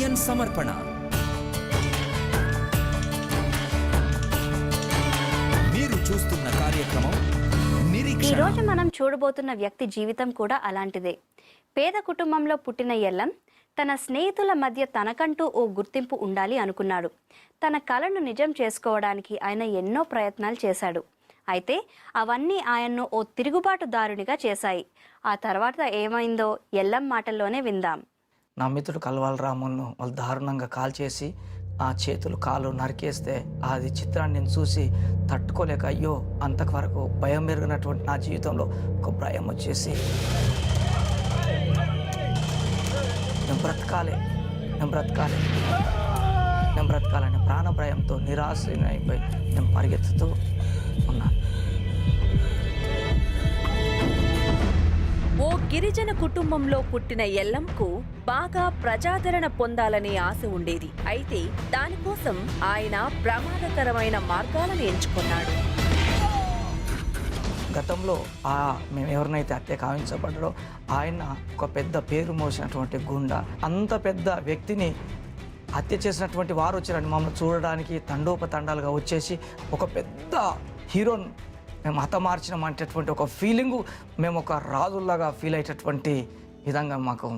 KGN సమర్పణ. మీరు చూస్తున్న కార్యక్రమం నిరీక్షణ. ఈరోజు మనం చూడబోతున్న వ్యక్తి జీవితం కూడా అలాంటిదే. పేద కుటుంబంలో పుట్టిన ఎల్లం తన స్నేహితుల మధ్య తనకంటూ ఓ గుర్తింపు ఉండాలి అనుకున్నాడు. తన కలను నిజం చేసుకోవడానికి ఆయన ఎన్నో ప్రయత్నాలు చేశాడు. అయితే అవన్నీ ఆయన్ను ఓ తిరుగుబాటుదారునిగా చేశాయి. ఆ తర్వాత ఏమైందో ఎల్లం మాటల్లోనే విందాం. నా మిత్రుడు కల్వాల రాములను వాళ్ళు దారుణంగా కాల్ చేసి ఆ చేతులు కాళ్ళు నరికేస్తే అది చిత్రాన్ని నేను చూసి తట్టుకోలేక అయ్యో అంతవరకు భయం పెరిగినటువంటి నా జీవితంలో ఒక భయం వచ్చేసి నేను బ్రతకాలని ప్రాణ భయంతో నిరాశనైపోయి నేను పరిగెత్తుతూ ఉన్నాను. ఓ గిరిజన కుటుంబంలో పుట్టిన ఎల్లంకు బాగా ప్రజాదరణ పొందాలనే ఆశ ఉండేది. అయితే దానికోసం ఆయన ప్రమాదకరమైన మార్గాలను ఎంచుకున్నాడు. గతంలో మేము ఎవరినైతే హత్య కావించబడ్డాడో ఆయన ఒక పెద్ద పేరు మోసినటువంటి గుండా, అంత పెద్ద వ్యక్తిని హత్య చేసినటువంటి వారు వచ్చారండి మమ్మల్ని చూడడానికి. తండోపతండాలుగా వచ్చేసి ఒక పెద్ద హీరోని మేము హతమార్చినాం అనేటటువంటి ఒక ఫీలింగు, మేము ఒక రాజుల్లాగా ఫీల్ అయ్యేటటువంటి విధంగా మాకు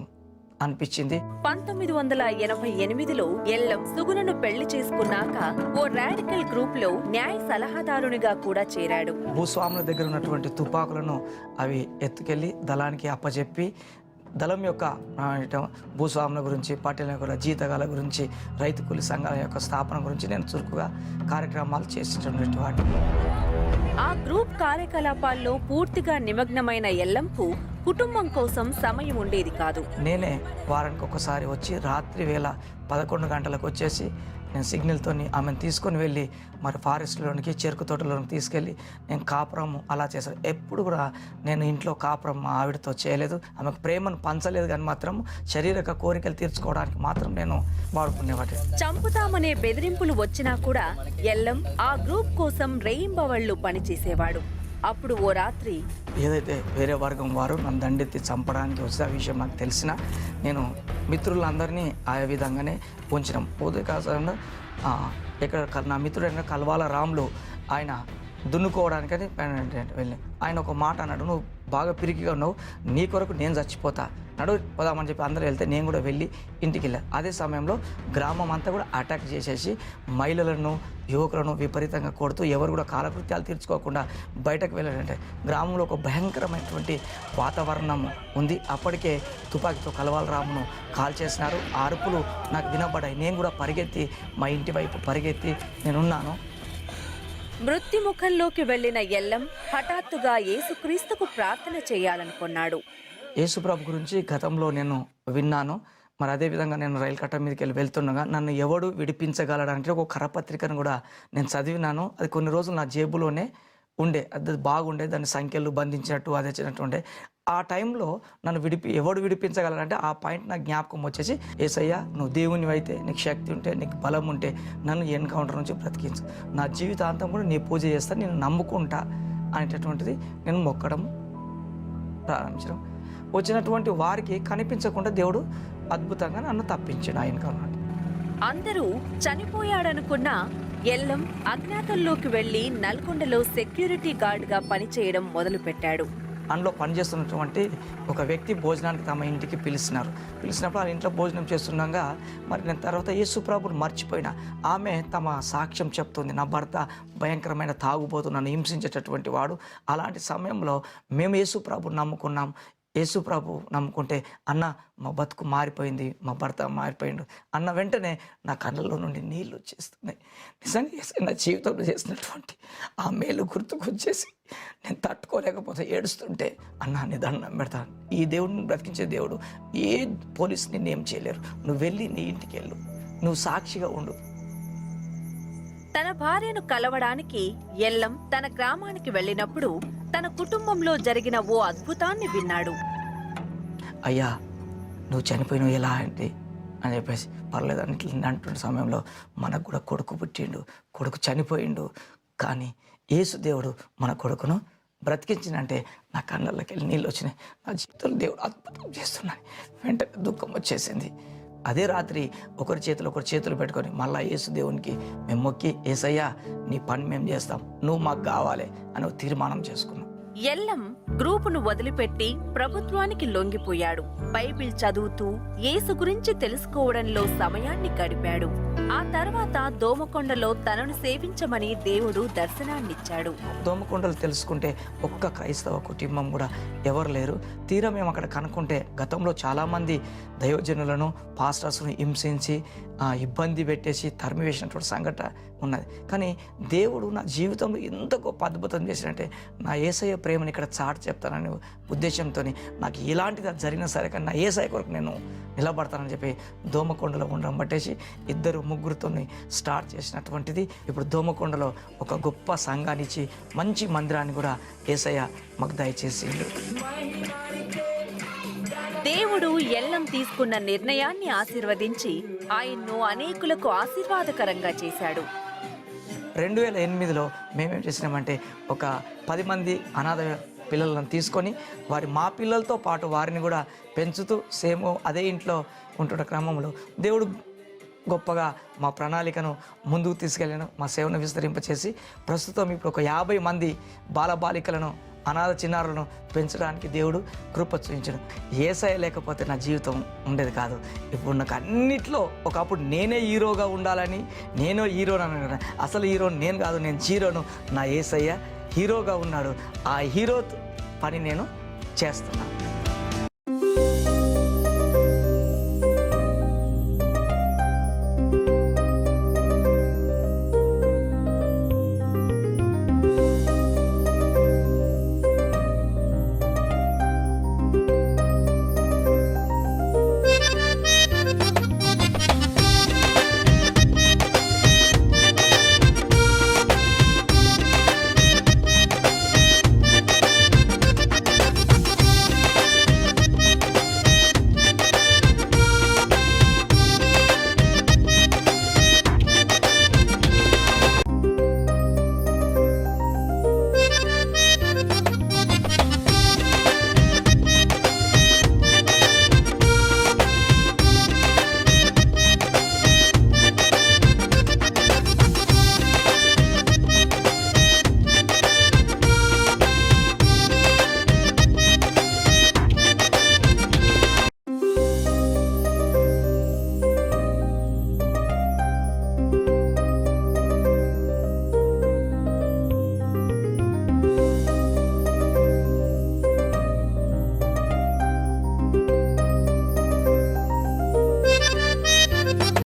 అనిపించింది. 1988లో ఎల్లం సుగుణను పెళ్లి చేసుకున్నాక ఓ రాడికల్ గ్రూప్ లో న్యాయ సలహాదారునిగా కూడా చేరాడు. భూస్వాముల దగ్గర ఉన్నటువంటి తుపాకులను అవి ఎత్తుకెళ్లి దళానికి అప్పచెప్పి దళం యొక్క భూస్వాముల గురించి, పార్టీల యొక్క జీతగాల గురించి, రైతు కూలి సంఘాల యొక్క స్థాపన గురించి నేను చురుకుగా కార్యక్రమాలు చేసేటువంటి వాటిని. ఆ గ్రూప్ కార్యకలాపాల్లో పూర్తిగా నిమగ్నమైన ఎల్లంకు కుటుంబం కోసం సమయం ఉండేది కాదు. నేనే వారానికి ఒకసారి వచ్చి రాత్రి వేళ 11 గంటలకు వచ్చేసి నేను సిగ్నల్తో ఆమెను తీసుకొని వెళ్ళి మరి ఫారెస్ట్లోనికి, చెరుకు తోటలోనికి తీసుకెళ్ళి నేను కాపురం అలా చేశాను. ఎప్పుడు కూడా నేను ఇంట్లో కాపురం మా ఆవిడతో చేయలేదు. ఆమెకు ప్రేమను పంచలేదు, కానీ మాత్రం శారీరక కోరికలు తీర్చుకోవడానికి మాత్రం నేను వాడుకునేవాటి. చంపుతామనే బెదిరింపులు వచ్చినా కూడా ఎల్లం ఆ గ్రూప్ కోసం రేయింబవళ్లు పనిచేసేవాడు. అప్పుడు ఓ రాత్రి ఏదైతే వేరే వర్గం వారు నన్ను దండెత్తి చంపడానికి వచ్చే విషయం నాకు తెలిసిన నేను మిత్రులందరినీ ఆ విధంగానే ఉంచినాం. పోతే కాకుండా ఇక్కడ నా మిత్రుడైన కల్వాల రాములు ఆయన దున్నుకోవడానికని వెళ్ళి ఆయన ఒక మాట అన్నాడు, నువ్వు బాగా పిరికిగా ఉన్నావు, నీ కొరకు నేను చచ్చిపోతా, నడు పోదామని చెప్పి అందరూ వెళ్తే నేను కూడా వెళ్ళి ఇంటికి వెళ్ళాను. అదే సమయంలో గ్రామం అంతా కూడా అటాక్ చేసేసి మహిళలను, యువకులను విపరీతంగా కొడుతూ ఎవరు కూడా కాలకృత్యాలు తీర్చుకోకుండా బయటకు వెళ్ళారంటే గ్రామంలో ఒక భయంకరమైనటువంటి వాతావరణం ఉంది. అప్పటికే తుపాకీతో కల్వాల రామును కాల్ చేసినారు. ఆ అరుపులు నాకు వినబడ్డాయి. నేను కూడా పరిగెత్తి మా ఇంటి వైపు పరిగెత్తి నేనున్నాను. మృత్యుముఖంలోకి వెళ్లిన ఎల్లం హఠాత్తుగా యేసుక్రీస్తుకు ప్రార్థన చేయాలనుకున్నాడు. యేసుప్రభు గురించి గతంలో నేను విన్నాను. మరి అదేవిధంగా నేను రైలు కట్ట మీదకి వెళ్తుండగా నన్ను ఎవడు విడిపించగలడంటే ఒక కరపత్రికను కూడా నేను చదివినాను. అది కొన్ని రోజులు నా జేబులోనే ఉండే, అది బాగుండే, దాని సంఖ్యలు బంధించినట్టు అది వచ్చినట్టు ఉండే. ఆ టైంలో నన్ను ఎవడు విడిపించగలరంటే ఆ పాయింట్ నాకు జ్ఞాపకం వచ్చేసి, యేసయ్య నువ్వు దేవుని అయితే, నీకు శక్తి ఉంటే, నీకు బలం ఉంటే నన్ను ఎన్కౌంటర్ నుంచి బ్రతికించు, నా జీవితాంతం కూడా నీ పూజ చేస్తా, నేను నమ్ముకుంటా అనేటటువంటిది నేను మొక్కడం ప్రారంభించడం. వచ్చినటువంటి వారికి కనిపించకుండా దేవుడు అద్భుతంగా నన్ను తప్పించాడు ఆయన. అందరూ చనిపోయాడనుకున్న ఎల్లం అజ్ఞాతంలోకి వెళ్లి నల్గొండలో సెక్యూరిటీ గార్డ్గా పనిచేయడం మొదలుపెట్టాడు. అందులో పనిచేస్తున్నటువంటి ఒక వ్యక్తి భోజనానికి తమ ఇంటికి పిలిచినప్పుడు ఆ ఇంట్లో భోజనం చేస్తుండగా మరి నేను తర్వాత యేసుప్రభుని మర్చిపోయినా. ఆమె తమ సాక్ష్యం చెప్తుంది, నా భర్త భయంకరమైన తాగుబోతు, నన్ను హింసించేటటువంటి వాడు. అలాంటి సమయంలో మేము యేసుప్రభుని నమ్ముకున్నాం. యేసుప్రభు నమ్ముకుంటే అన్న మా బతుకు మారిపోయింది, మా భర్త మారిపోయిండు అన్న వెంటనే నా కళ్ళలో నుండి నీళ్ళు వచ్చేస్తున్నాయి. నిజంగా నా జీవితంలో చేసినటువంటి ఆ మేలు గుర్తుకొచ్చేసి నేను తట్టుకోలేకపోతే ఏడుస్తుంటే, అన్న నీ దండం పెడతాను, ఈ దేవుడిని బ్రతికించే దేవుడు, ఏ పోలీసు నిన్నేం చేయలేరు, నువ్వు వెళ్ళి నీ ఇంటికి వెళ్ళు, నువ్వు సాక్షిగా ఉండు. తన భార్యను కలవడానికి ఎల్లం తన గ్రామానికి వెళ్ళినప్పుడు తన కుటుంబంలో జరిగిన ఓ అద్భుతాన్ని విన్నాడు. అయ్యా నువ్వు చనిపోయినావు ఎలా అంటే అని చెప్పేసి, పర్లేదు అంటున్న సమయంలో మనకు కూడా కొడుకు పుట్టిండు, కొడుకు చనిపోయిండు, కానీ యేసు దేవుడు మన కొడుకును బ్రతికించినంటే నా కళ్ళకి వెళ్ళి నీళ్ళు వచ్చినాయి. నా జీవితంలో దేవుడు అద్భుతం చేస్తున్నాయి. వెంటనే దుఃఖం వచ్చేసింది. అదే రాత్రి ఒకరి చేతులు పెట్టుకొని మళ్ళా యేసు దేవునికి మేము మొక్కి, యేసయ్యా నీ పని మేము చేస్తాం, నువ్వు మాకు కావాలి అని ఒక తీర్మానం చేసుకున్నాం. ఎల్లం గ్రూపును వదిలిపెట్టి ప్రభుత్వానికి లొంగిపోయాడు. బైబిల్ చదువుతూ యేసు గురించి తెలుసుకోవడంలో సమయాన్ని గడిపాడు. ఆ తర్వాత దోమకొండలో తనను సేవించమని దేవుడు దర్శనాన్నిచ్చాడు. దోమకొండలు తెలుసుకుంటే ఒక్క క్రైస్తవ కుటుంబం కూడా ఎవరు లేరు. తీరా మేము అక్కడ కనుక్కుంటే గతంలో చాలామంది దైవజనులను పాస్టర్స్ను హింసించి ఇబ్బంది పెట్టేసి తరిమివేసినటువంటి సంఘటన ఉన్నది. కానీ దేవుడు నా జీవితంలో ఎంత గొప్ప అద్భుతం చేసినట్టే నా యేసయ్య ప్రేమని ఇక్కడ చాటి చెప్తానని ఉద్దేశంతో నాకు ఎలాంటిది జరిగినా సరే కానీ నా యేసయ్య కొరకు నేను నిలబడతానని చెప్పి దోమకొండలో ఉండడం బట్టేసి 2-3తో స్టార్ట్ చేసినటువంటిది. ఇప్పుడు దోమకొండలో ఒక గొప్ప సంఘాన్ని ఇచ్చి మంచి మందిరాన్ని కూడా యేసయ్య మాకు దయచేసిండు. దేవుడు ఎల్లం తీసుకున్న నిర్ణయాన్ని ఆశీర్వదించి ఆయన్ను అనేకులకు ఆశీర్వాదకరంగా చేశాడు. 2008లో మేమేం చేసినామంటే ఒక 10 మంది అనాథ పిల్లలను తీసుకొని మా పిల్లలతో పాటు వారిని కూడా పెంచుతూ సేమ్ అదే ఇంట్లో ఉంటున్న క్రమంలో దేవుడు గొప్పగా మా ప్రణాళికను ముందుకు తీసుకెళ్ళాను. మా సేవను విస్తరింపచేసి ప్రస్తుతం ఇప్పుడు ఒక 50 మంది బాలబాలికలను అనాథ చిన్నారులను పెంచడానికి దేవుడు కృప చూపించను. యేసయ్య లేకపోతే నా జీవితం ఉండేది కాదు. ఇప్పుడు నాకు అన్నిట్లో ఒకప్పుడు నేనే హీరోగా ఉండాలని, నేను హీరోని, అసలు హీరో నేను కాదు, నేను జీరోను. నా యేసయ్య హీరోగా ఉన్నాడు. ఆ హీరో పని నేను చేస్తున్నాను.